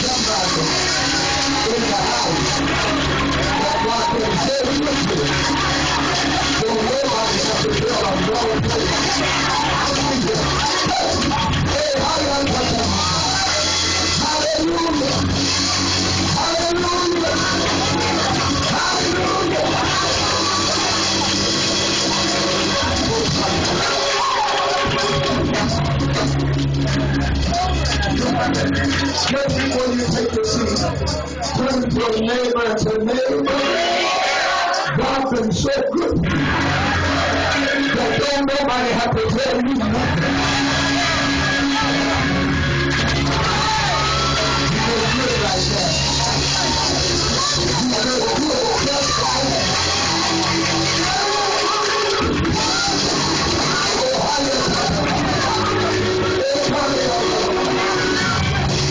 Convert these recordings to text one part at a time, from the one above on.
somebody in the house that God can say with you. So nobody has to tell a wrong place. Hallelujah. Hey, hallelujah. Hallelujah. Hallelujah. Just before you take your seat, turn to your neighbor and say, neighbor, God's been so good that don't nobody have to tell you nothing. You feel good like that. You feel good just like that.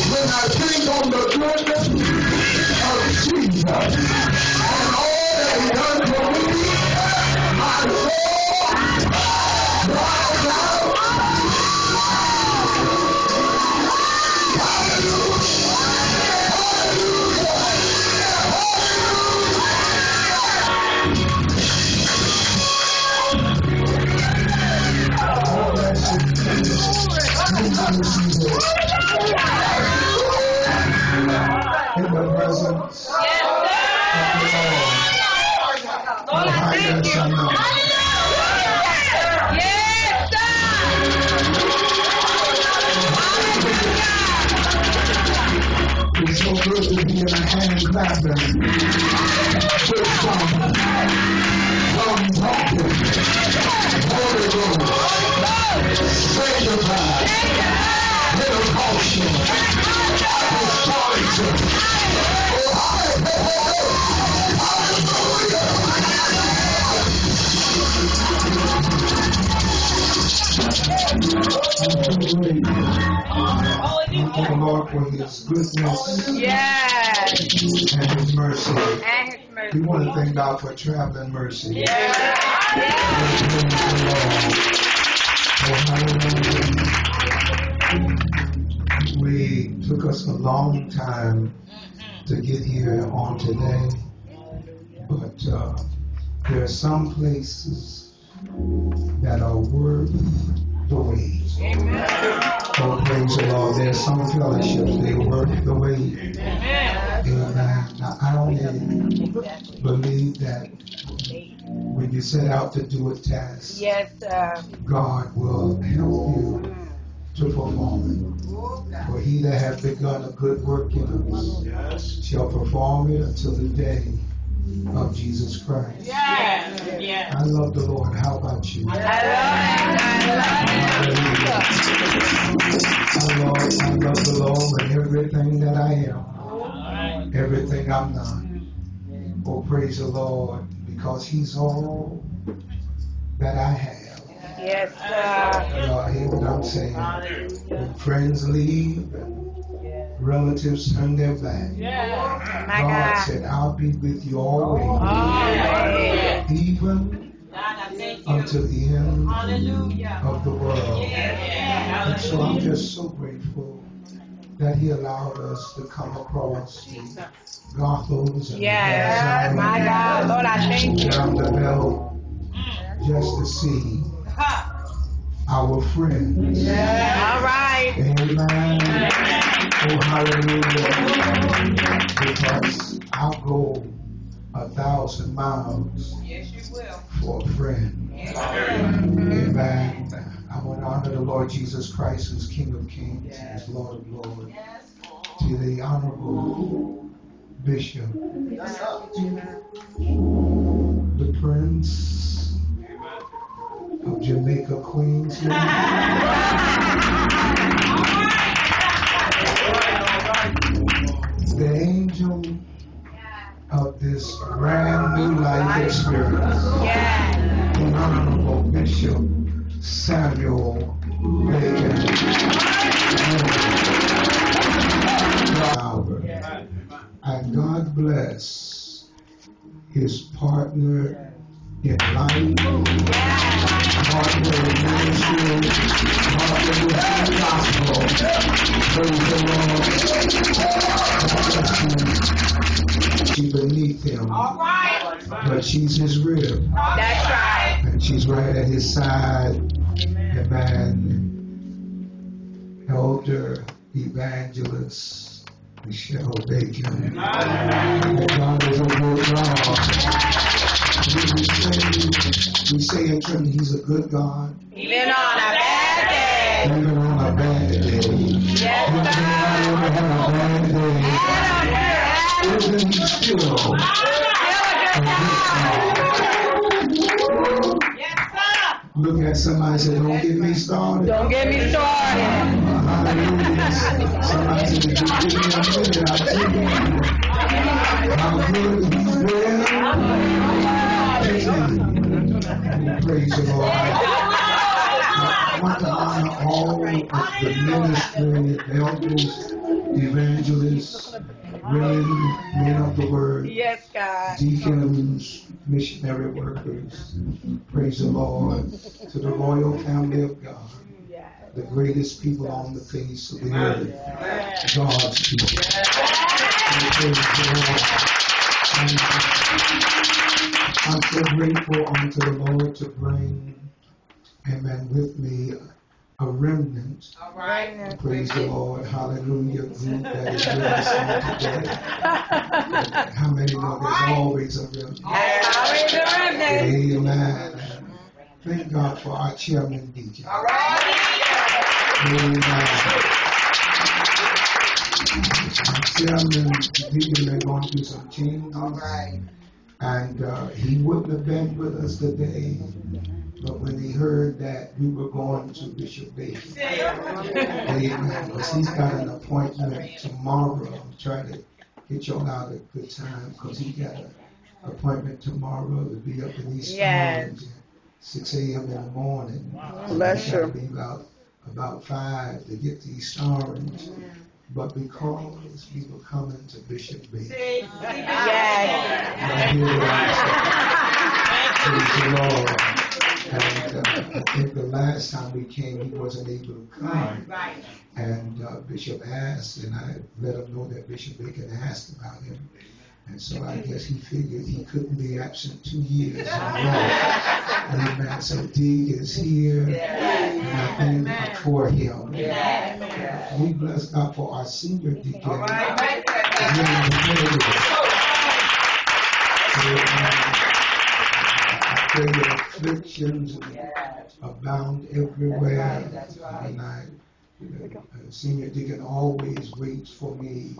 When I think on the goodness of Jesus and all that He done for me, my soul cries out, hallelujah, in the presence of the Lord. Lord, I thank you. Yes, it's so good to be in a hand clapping. Church song. Tongue talking. Holy Ghost. Sanctified. Pentecostal. Authority. Thank the Lord for His goodness and His mercy. We want to thank God for traveling mercy. We took us a long time to get here on today, but there are some places that are worth the wait. Oh, praise the Lord. There are some fellowships, they worth the wait. Amen. Now, I only believe that when you set out to do a task, God will help you to perform it. For He that hath begun a good work in us shall perform it until the day of Jesus Christ. I love the Lord. How about you? I love the Lord with everything that I am, everything I'm not. Oh, praise the Lord, because He's all that I have. Yes, sir. Y'all hear what I'm saying? When friends leave, relatives turn their back. God said, I'll be with you always, even unto the end of the world. And so I'm just so grateful that He allowed us to come across the Gothels and my God, Lord, I thank you. down the belt just to see our friends. All right. Amen. Oh, hallelujah. Because I'll go 1,000 miles for a friend. Amen. I want to honor the Lord Jesus Christ, who's King of Kings and is Lord of Lords. To the Honorable Bishop, the Prince of Jamaica, Queens. The angel of this brand new life experience. The Honorable Bishop Samuel Bacon. And God bless his partner in life, partner in ministry, partner with the gospel. Praise the Lord. she beneath him. All right. But she's his rib. That's right. And she's right at his side. Amen. Elder Evangelist Michelle Bacon. God is a good God. We say in Trinity, he's a good God. Even on a bad day. Even on a bad day. Yes, sir. Isn't he still a good God? Look at somebody and say, don't get me started. Don't get me started. Hallelujah. Somebody said, just give me a minute, I'll tell you how good he's been. Praise the Lord. I want to honor all of the ministry, elders, evangelists, men of the word, Yes, God. deacons, missionary workers. Praise the Lord. To the royal family of God, the greatest people on the face of the earth, God's people. Praise the Lord. I'm so grateful unto the Lord to bring, amen, with me a remnant. All right. Praise the Lord. Hallelujah. Group that is with us on today. How many know there's always a remnant? Always a remnant. Amen. Thank God for our chairman, DJ. All right. Amen. Our chairman, DJ, been going through some changes. All right. And he wouldn't have been with us today, but when he heard that we were going to Bishop Bacon, amen, because he's got an appointment tomorrow. I'm trying to get y'all out at a good time, because he got an appointment tomorrow to be up in East Orange at 6 a.m. in the morning. Bless He got to you. be about 5 to get to East Orange. But because we were coming to Bishop Bacon, Yes. praise the Lord. And I think the last time we came, he wasn't able to come. Right. And Bishop asked, and I let him know that Bishop Bacon asked about him. And so I guess he figured he couldn't be absent 2 years in a row. Amen. So D is here, and I thank God for him. We bless God for our senior deacon. All right. I pray that afflictions abound everywhere. And the senior deacon always waits for me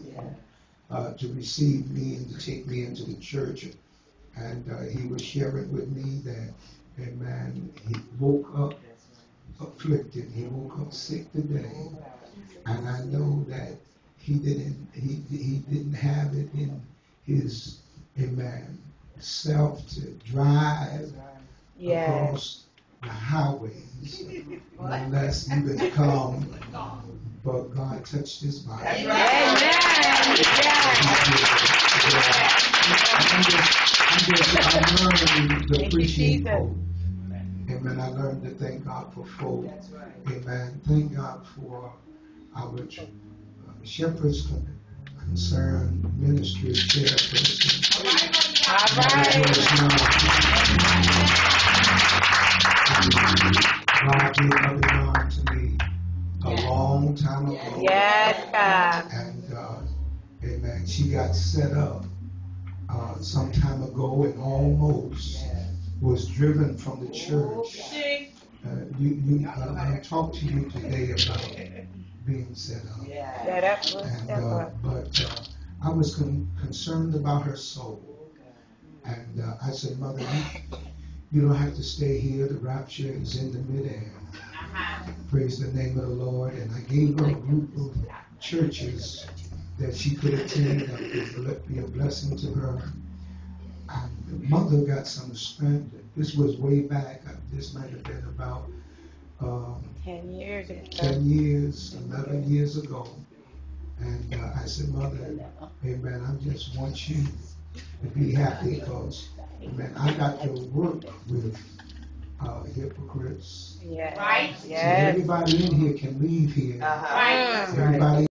to receive me and to take me into the church. And he was sharing with me that, amen, he woke up afflicted. He woke up sick today. And I know that he didn't have it in his, amen, self to drive across the highways unless you could come, but God touched his body. Amen. I learned to appreciate folk. Amen. I learned to thank God for folk. Amen. Thank God for our Shepherds Concern Ministry chairperson. All right. God gave her on to me a long time ago. Yes, God. And amen. She got set up some time ago and almost was driven from the church. I talked to you today about being set up. But I was concerned about her soul. And I said, Mother, you don't have to stay here. The rapture is in the midair. Praise the name of the Lord. And I gave her a group of churches that she could attend that would be a blessing to her. And Mother got some strength. This was way back. This might have been about 10 years ago. 10 years, 11 years ago. And I said, Mother, amen, I just want you to be happy because, amen, I got to work with hypocrites. Yes. Right. So everybody in here can leave here. Right. Everybody